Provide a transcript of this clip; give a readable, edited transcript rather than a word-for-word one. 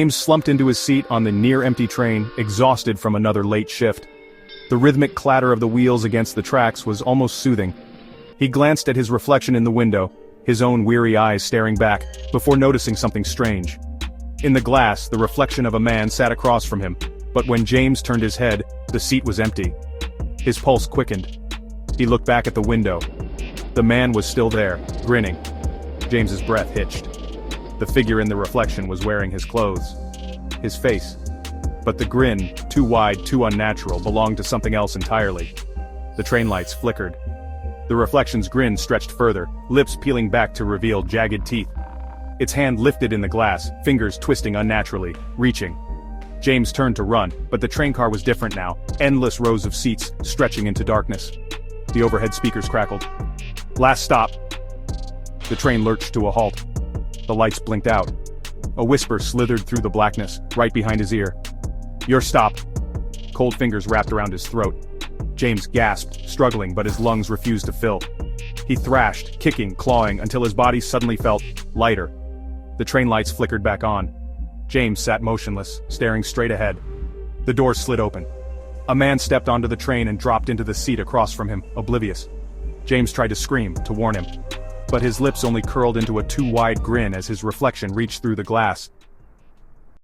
James slumped into his seat on the near-empty train, exhausted from another late shift. The rhythmic clatter of the wheels against the tracks was almost soothing. He glanced at his reflection in the window, his own weary eyes staring back, before noticing something strange. In the glass, the reflection of a man sat across from him, but when James turned his head, the seat was empty. His pulse quickened. He looked back at the window. The man was still there, grinning. James's breath hitched. The figure in the reflection was wearing his clothes. His face. But the grin, too wide, too unnatural, belonged to something else entirely. The train lights flickered. The reflection's grin stretched further, lips peeling back to reveal jagged teeth. Its hand lifted in the glass, fingers twisting unnaturally, reaching. James turned to run, but the train car was different now, endless rows of seats, stretching into darkness. The overhead speakers crackled. "Last stop." The train lurched to a halt. The lights blinked out. A whisper slithered through the blackness, right behind his ear. "Your stop." Cold fingers wrapped around his throat. James gasped, struggling, but his lungs refused to fill. He thrashed, kicking, clawing, until his body suddenly felt lighter. The train lights flickered back on. James sat motionless, staring straight ahead. The doors slid open. A man stepped onto the train and dropped into the seat across from him, oblivious. James tried to scream, to warn him. But his lips only curled into a too wide grin as his reflection reached through the glass,